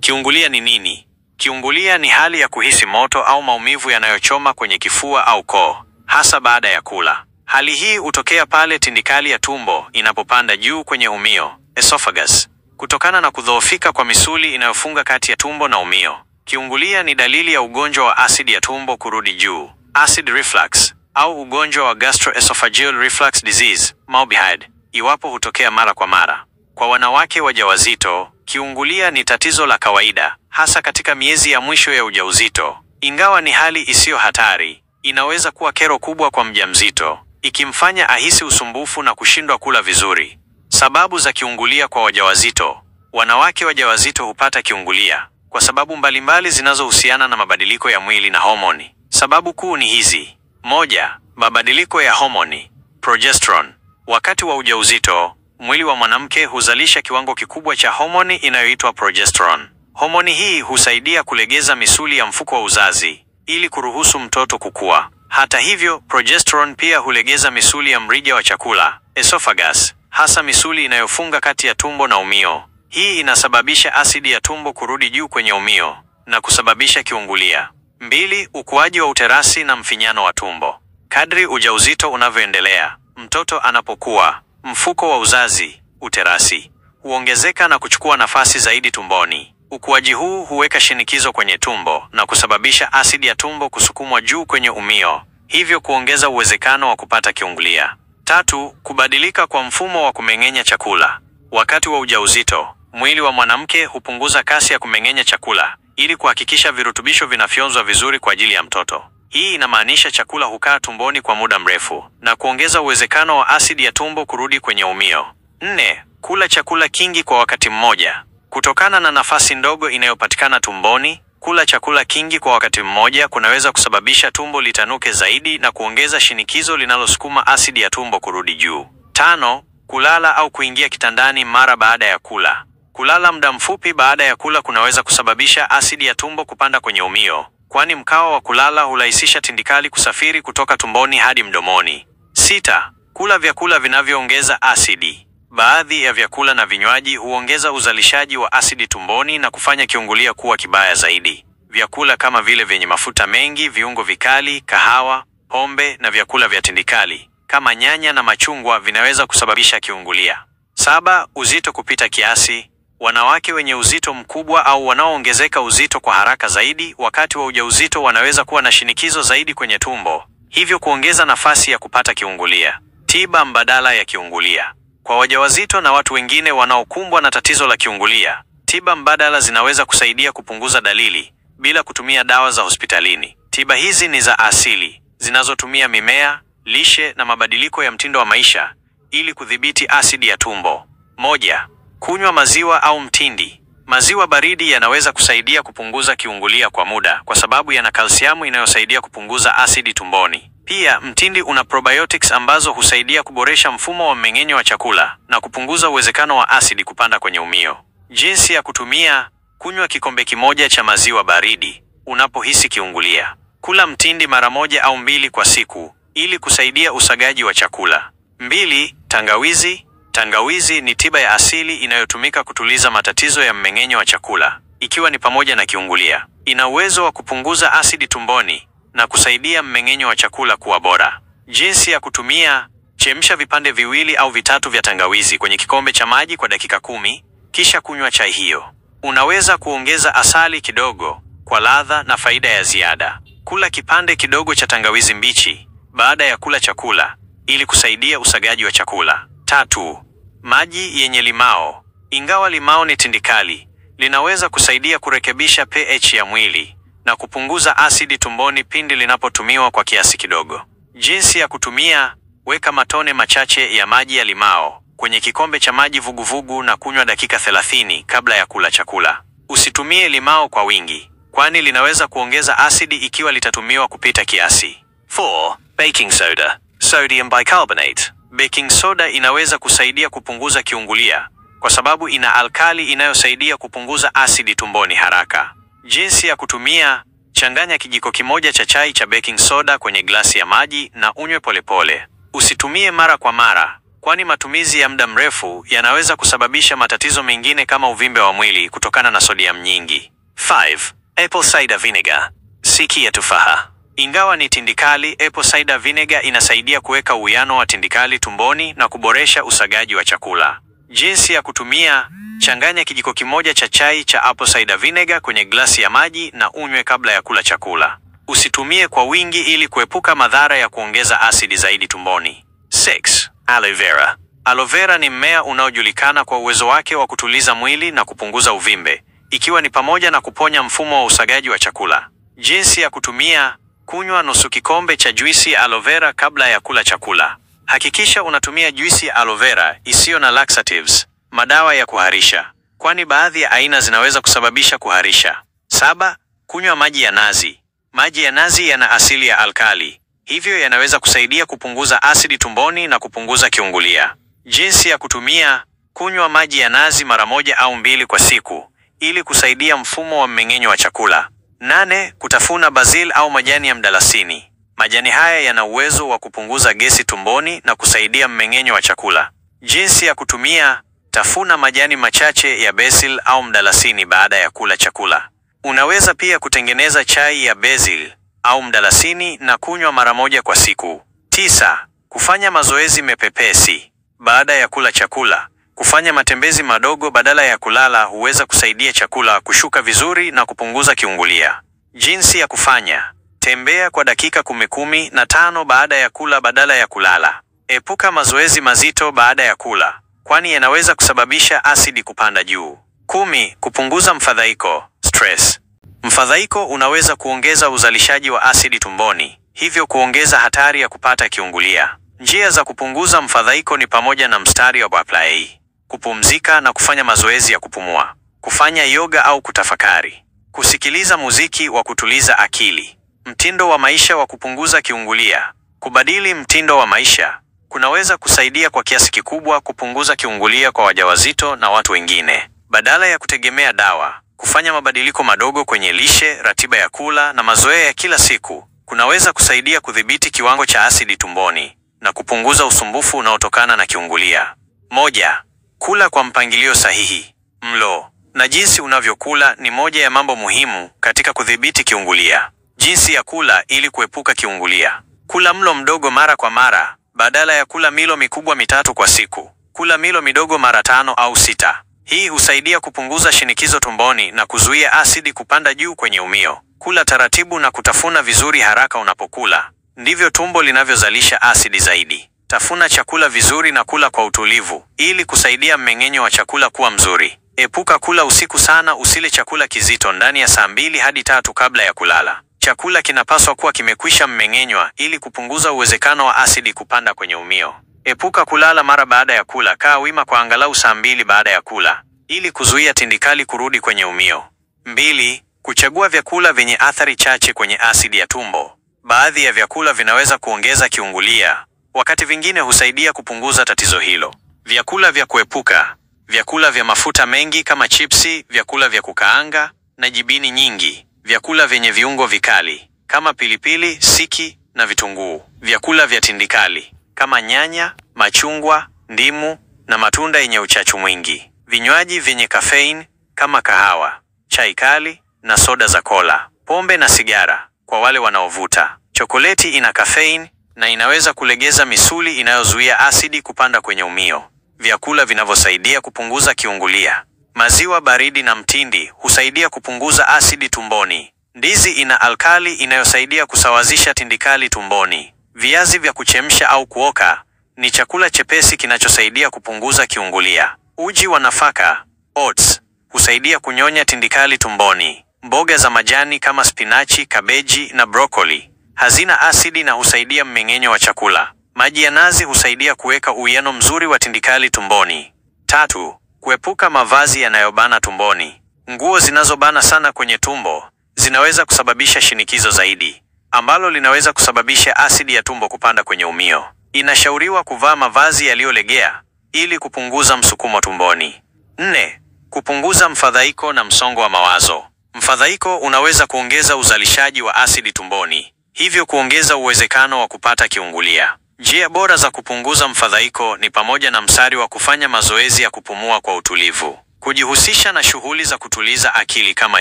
Kiungulia ni nini? Kiungulia ni hali ya kuhisi moto au maumivu yanayochoma kwenye kifua au koo, hasa baada ya kula. Hali hii hutokea pale tindikali ya tumbo inapopanda juu kwenye umio, esophagus, kutokana na kudhoofika kwa misuli inayofunga kati ya tumbo na umio. Kiungulia ni dalili ya ugonjwa wa asidi ya tumbo kurudi juu, acid reflux, au ugonjwa wa gastroesophageal reflux disease, MAUBIHD, iwapo hutokea mara kwa mara. Kwa wanawake wajawazito, kiungulia ni tatizo la kawaida, hasa katika miezi ya mwisho ya ujauzito. Ingawa ni hali isiyo hatari, inaweza kuwa kero kubwa kwa mjamzito, ikimfanya ahisi usumbufu na kushindwa kula vizuri. Sababu za kiungulia kwa wajawazito. Wanawake wajawazito hupata kiungulia kwa sababu mbalimbali zinazohusiana na mabadiliko ya mwili na homoni. Sababu kuu ni hizi. 1. Mabadiliko ya homoni, progesterone. Wakati wa ujauzito, mwili wa mwanamke huzalisha kiwango kikubwa cha homoni inayoitwa progesterone. Homoni hii husaidia kulegeza misuli ya mfuko wa uzazi ili kuruhusu mtoto kukua. Hata hivyo, progesterone pia hulegeza misuli ya mrija wa chakula, esophagus, hasa misuli inayofunga kati ya tumbo na umio. Hii inasababisha asidi ya tumbo kurudi juu kwenye umio na kusababisha kiungulia. 2. Ukuaji wa uterasi na mfinyano wa tumbo. Kadri ujauzito unavyoendelea, mtoto anapokuwa, mfuko wa uzazi, uterasi, huongezeka na kuchukua nafasi zaidi tumboni. Ukuaji huu huweka shinikizo kwenye tumbo na kusababisha asidi ya tumbo kusukumwa juu kwenye umio, hivyo kuongeza uwezekano wa kupata kiungulia. 3. Kubadilika kwa mfumo wa kumeng'enya chakula. Wakati wa ujauzito, mwili wa mwanamke hupunguza kasi ya kumeng'enya chakula ili kuhakikisha virutubisho vinafyonzwa vizuri kwa ajili ya mtoto. Hii inamaanisha chakula hukaa tumboni kwa muda mrefu na kuongeza uwezekano wa asidi ya tumbo kurudi kwenye umio. 4. Kula chakula kingi kwa wakati mmoja. Kutokana na nafasi ndogo inayopatikana tumboni, kula chakula kingi kwa wakati mmoja kunaweza kusababisha tumbo litanuke zaidi na kuongeza shinikizo linalosukuma asidi ya tumbo kurudi juu. 5. Kulala au kuingia kitandani mara baada ya kula. Kulala muda mfupi baada ya kula kunaweza kusababisha asidi ya tumbo kupanda kwenye umio, kwani mkao wa kulala hurahisisha tindikali kusafiri kutoka tumboni hadi mdomoni. 6. Kula vyakula vinavyoongeza asidi. Baadhi ya vyakula na vinywaji huongeza uzalishaji wa asidi tumboni na kufanya kiungulia kuwa kibaya zaidi. Vyakula kama vile vyenye mafuta mengi, viungo vikali, kahawa, pombe na vyakula vya tindikali kama nyanya na machungwa vinaweza kusababisha kiungulia. 7. Uzito kupita kiasi. Wanawake wenye uzito mkubwa au wanaoongezeka uzito kwa haraka zaidi wakati wa ujauzito wanaweza kuwa na shinikizo zaidi kwenye tumbo, hivyo kuongeza nafasi ya kupata kiungulia. Tiba mbadala ya kiungulia. Kwa wajawazito na watu wengine wanaokumbwa na tatizo la kiungulia, tiba mbadala zinaweza kusaidia kupunguza dalili bila kutumia dawa za hospitalini. Tiba hizi ni za asili, zinazotumia mimea, lishe na mabadiliko ya mtindo wa maisha ili kudhibiti asidi ya tumbo. 1. Kunywa maziwa au mtindi. Maziwa baridi yanaweza kusaidia kupunguza kiungulia kwa muda kwa sababu yana kalsiamu inayosaidia kupunguza asidi tumboni. Pia mtindi una probiotics ambazo husaidia kuboresha mfumo wa mmeng'enyo wa chakula na kupunguza uwezekano wa asidi kupanda kwenye umio. Jinsi ya kutumia: kunywa kikombe kimoja cha maziwa baridi unapohisi kiungulia. Kula mtindi mara 1 au 2 kwa siku ili kusaidia usagaji wa chakula. 2. Tangawizi. Tangawizi ni tiba ya asili inayotumika kutuliza matatizo ya mmeng'enyo wa chakula, ikiwa ni pamoja na kiungulia. Ina uwezo wa kupunguza asidi tumboni na kusaidia mmeng'enyo wa chakula kuwa bora. Jinsi ya kutumia: chemsha vipande 2 au 3 vya tangawizi kwenye kikombe cha maji kwa dakika 10, kisha kunywa chai hiyo. Unaweza kuongeza asali kidogo kwa ladha na faida ya ziada. Kula kipande kidogo cha tangawizi mbichi baada ya kula chakula ili kusaidia usagaji wa chakula. 3. Maji yenye limao. Ingawa limao ni tindikali, linaweza kusaidia kurekebisha pH ya mwili na kupunguza asidi tumboni pindi linapotumiwa kwa kiasi kidogo. Jinsi ya kutumia: weka matone machache ya maji ya limao kwenye kikombe cha maji vuguvugu na kunywa dakika 30 kabla ya kula chakula. Usitumie limao kwa wingi, kwani linaweza kuongeza asidi ikiwa litatumiwa kupita kiasi. 4. Baking soda. Sodium bicarbonate. Baking soda inaweza kusaidia kupunguza kiungulia kwa sababu ina alkali inayosaidia kupunguza asidi tumboni haraka. Jinsi ya kutumia: changanya kijiko kimoja cha chai cha baking soda kwenye glasi ya maji na unywe polepole. Usitumie mara kwa mara, kwani matumizi ya muda mrefu yanaweza kusababisha matatizo mengine kama uvimbe wa mwili kutokana na sodium nyingi. 5. Apple cider vinegar. Siki ya tufaha. Ingawa ni tindikali, apple cider vinegar inasaidia kuweka uwiano wa tindikali tumboni na kuboresha usagaji wa chakula. Jinsi ya kutumia: changanya kijiko kimoja cha chai cha apple cider vinegar kwenye glasi ya maji na unywe kabla ya kula chakula. Usitumie kwa wingi ili kuepuka madhara ya kuongeza asidi zaidi tumboni. 6. Aloe vera. Aloe vera ni mmea unaojulikana kwa uwezo wake wa kutuliza mwili na kupunguza uvimbe, ikiwa ni pamoja na kuponya mfumo wa usagaji wa chakula. Jinsi ya kutumia: kunywa nusu kikombe cha juisi ya aloe vera kabla ya kula chakula. Hakikisha unatumia juisi ya aloe vera isiyo na laxatives, madawa ya kuharisha, kwani baadhi ya aina zinaweza kusababisha kuharisha. 7. Kunywa maji ya nazi. Maji ya nazi yana asili ya alkali, hivyo yanaweza kusaidia kupunguza asidi tumboni na kupunguza kiungulia. Jinsi ya kutumia: kunywa maji ya nazi mara 1 au 2 kwa siku ili kusaidia mfumo wa mmeng'enyo wa chakula. 8. Kutafuna basil au majani ya mdalasini. Majani haya yana uwezo wa kupunguza gesi tumboni na kusaidia mmeng'enyo wa chakula. Jinsi ya kutumia: tafuna majani machache ya basil au mdalasini baada ya kula chakula. Unaweza pia kutengeneza chai ya basil au mdalasini na kunywa mara 1 kwa siku. 9. Kufanya mazoezi mepesi. Baada ya kula chakula, kufanya matembezi madogo badala ya kulala huweza kusaidia chakula kushuka vizuri na kupunguza kiungulia. Jinsi ya kufanya: tembea kwa dakika 15 baada ya kula badala ya kulala. Epuka mazoezi mazito baada ya kula, kwani yanaweza kusababisha asidi kupanda juu. 10. Kupunguza mfadhaiko, stress. Mfadhaiko unaweza kuongeza uzalishaji wa asidi tumboni, hivyo kuongeza hatari ya kupata kiungulia. Njia za kupunguza mfadhaiko ni pamoja na mstari wa Barclay, kupumzika na kufanya mazoezi ya kupumua, kufanya yoga au kutafakari, kusikiliza muziki wa kutuliza akili. Mtindo wa maisha wa kupunguza kiungulia. Kubadili mtindo wa maisha kunaweza kusaidia kwa kiasi kikubwa kupunguza kiungulia kwa wajawazito na watu wengine. Badala ya kutegemea dawa, kufanya mabadiliko madogo kwenye lishe, ratiba ya kula na mazoea ya kila siku kunaweza kusaidia kudhibiti kiwango cha asidi tumboni na kupunguza usumbufu unaotokana na kiungulia. 1. Kula kwa mpangilio sahihi. Mlo na jinsi unavyokula ni moja ya mambo muhimu katika kudhibiti kiungulia. Jinsi ya kula ili kuepuka kiungulia: kula mlo mdogo mara kwa mara badala ya kula milo mikubwa 3 kwa siku. Kula milo midogo mara 5 au 6. Hii husaidia kupunguza shinikizo tumboni na kuzuia asidi kupanda juu kwenye umio. Kula taratibu na kutafuna vizuri haraka unapokula, ndivyo tumbo linavyozalisha asidi zaidi. Tafuna chakula vizuri na kula kwa utulivu ili kusaidia mmeng'enyo wa chakula kuwa mzuri. Epuka kula usiku sana. Usile chakula kizito ndani ya saa 2 hadi 3 kabla ya kulala. Chakula kinapaswa kuwa kimekwisha mmeng'enywa ili kupunguza uwezekano wa asidi kupanda kwenye umio. Epuka kulala mara baada ya kula. Kaa wima kwa angalau saa 2 baada ya kula ili kuzuia tindikali kurudi kwenye umio. 2. Kuchagua vyakula vyenye athari chache kwenye asidi ya tumbo. Baadhi ya vyakula vinaweza kuongeza kiungulia, wakati vingine husaidia kupunguza tatizo hilo. Vyakula vya kuepuka: vyakula vya mafuta mengi kama chipsi, vyakula vya kukaanga na jibini nyingi, vyakula vyenye viungo vikali kama pilipili, siki na vitunguu, vyakula vya tindikali kama nyanya, machungwa, ndimu na matunda yenye uchachu mwingi, vinywaji vyenye kafein kama kahawa, chai kali na soda za kola, pombe na sigara kwa wale wanaovuta. Chokoleti ina kafein na inaweza kulegeza misuli inayozuia asidi kupanda kwenye umio. Vyakula vinavyosaidia kupunguza kiungulia: maziwa baridi na mtindi husaidia kupunguza asidi tumboni. Ndizi ina alkali inayosaidia kusawazisha tindikali tumboni. Viazi vya kuchemsha au kuoka ni chakula chepesi kinachosaidia kupunguza kiungulia. Uji wa nafaka, oats, husaidia kunyonya tindikali tumboni. Mboga za majani kama spinachi, kabeji na brokoli hazina asidi na husaidia mmeng'enyo wa chakula. Maji ya nazi husaidia kuweka uwiano mzuri wa tindikali tumboni. 3. Kuepuka mavazi yanayobana tumboni. Nguo zinazobana sana kwenye tumbo zinaweza kusababisha shinikizo zaidi, ambalo linaweza kusababisha asidi ya tumbo kupanda kwenye umio. Inashauriwa kuvaa mavazi yaliyolegea ili kupunguza msukumo tumboni. 4. Kupunguza mfadhaiko na msongo wa mawazo. Mfadhaiko unaweza kuongeza uzalishaji wa asidi tumboni, hivyo kuongeza uwezekano wa kupata kiungulia. Njia bora za kupunguza mfadhaiko ni pamoja na mstari wa kufanya mazoezi ya kupumua kwa utulivu, kujihusisha na shughuli za kutuliza akili kama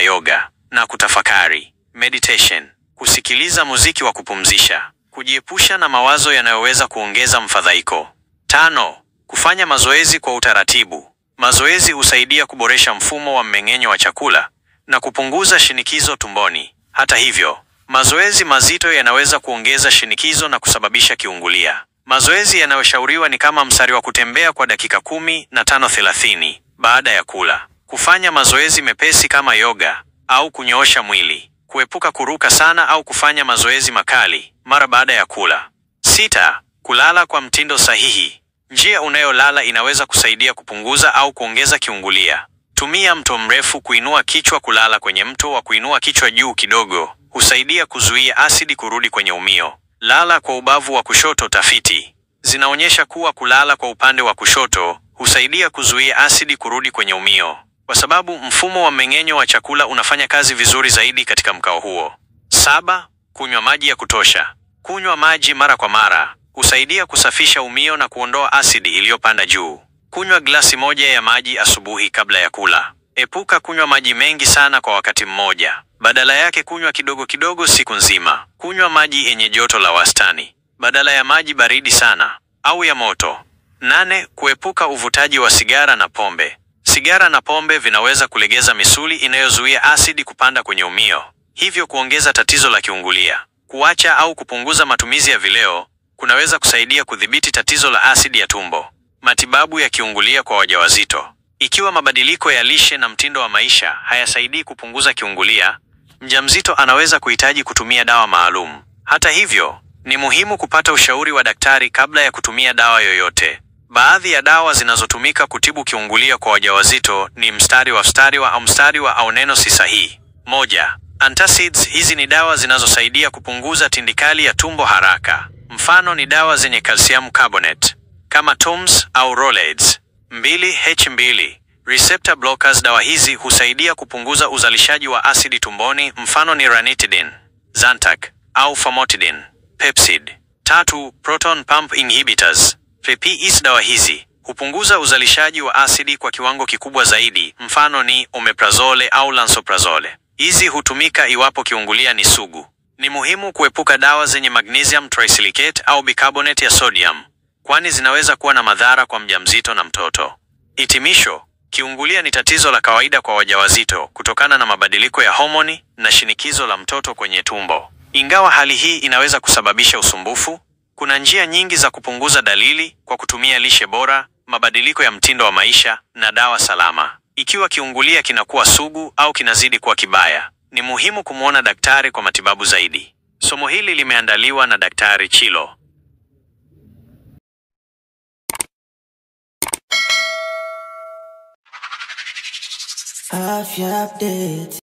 yoga na kutafakari meditation, kusikiliza muziki wa kupumzisha, kujiepusha na mawazo yanayoweza kuongeza mfadhaiko. 5. Kufanya mazoezi kwa utaratibu. Mazoezi husaidia kuboresha mfumo wa mmeng'enyo wa chakula na kupunguza shinikizo tumboni. Hata hivyo, mazoezi mazito yanaweza kuongeza shinikizo na kusababisha kiungulia. Mazoezi yanayoshauriwa ni kama mstari wa kutembea kwa dakika 15-30 baada ya kula, kufanya mazoezi mepesi kama yoga au kunyoosha mwili, kuepuka kuruka sana au kufanya mazoezi makali mara baada ya kula. 6. Kulala kwa mtindo sahihi. Njia unayolala inaweza kusaidia kupunguza au kuongeza kiungulia. Tumia mto mrefu kuinua kichwa. Kulala kwenye mto wa kuinua kichwa juu kidogo husaidia kuzuia asidi kurudi kwenye umio. Lala kwa ubavu wa kushoto. Tafiti zinaonyesha kuwa kulala kwa upande wa kushoto husaidia kuzuia asidi kurudi kwenye umio, kwa sababu mfumo wa mmeng'enyo wa chakula unafanya kazi vizuri zaidi katika mkao huo. 7. Kunywa maji ya kutosha. Kunywa maji mara kwa mara husaidia kusafisha umio na kuondoa asidi iliyopanda juu. Kunywa glasi moja ya maji asubuhi kabla ya kula. Epuka kunywa maji mengi sana kwa wakati mmoja. Badala yake kunywa kidogo kidogo siku nzima. Kunywa maji yenye joto la wastani badala ya maji baridi sana au ya moto. 8. Kuepuka uvutaji wa sigara na pombe. Sigara na pombe vinaweza kulegeza misuli inayozuia asidi kupanda kwenye umio, hivyo kuongeza tatizo la kiungulia. Kuacha au kupunguza matumizi ya vileo kunaweza kusaidia kudhibiti tatizo la asidi ya tumbo. Matibabu ya kiungulia kwa wajawazito. Ikiwa mabadiliko ya lishe na mtindo wa maisha hayasaidii kupunguza kiungulia, mjamzito anaweza kuhitaji kutumia dawa maalum. Hata hivyo, ni muhimu kupata ushauri wa daktari kabla ya kutumia dawa yoyote. Baadhi ya dawa zinazotumika kutibu kiungulia kwa wajawazito ni mstari wa au neno si sahihi. 1. Antacids. Hizi ni dawa zinazosaidia kupunguza tindikali ya tumbo haraka. Mfano ni dawa zenye calcium carbonate kama Tums au Rolaids. 2. H2 receptor blockers. Dawa hizi husaidia kupunguza uzalishaji wa asidi tumboni. Mfano ni ranitidine, Zantac au famotidine, Pepcid. 3. Proton pump inhibitors, PPIs. Dawa hizi hupunguza uzalishaji wa asidi kwa kiwango kikubwa zaidi. Mfano ni omeprazole au lansoprazole. Hizi hutumika iwapo kiungulia ni sugu. Ni muhimu kuepuka dawa zenye magnesium trisilicate au bicarbonate ya sodium, kwani zinaweza kuwa na madhara kwa mjamzito na mtoto. Hitimisho, kiungulia ni tatizo la kawaida kwa wajawazito kutokana na mabadiliko ya homoni na shinikizo la mtoto kwenye tumbo. Ingawa hali hii inaweza kusababisha usumbufu, kuna njia nyingi za kupunguza dalili kwa kutumia lishe bora, mabadiliko ya mtindo wa maisha na dawa salama. Ikiwa kiungulia kinakuwa sugu au kinazidi kuwa kibaya, ni muhimu kumwona daktari kwa matibabu zaidi. Somo hili limeandaliwa na Daktari Chilo. Afya Update.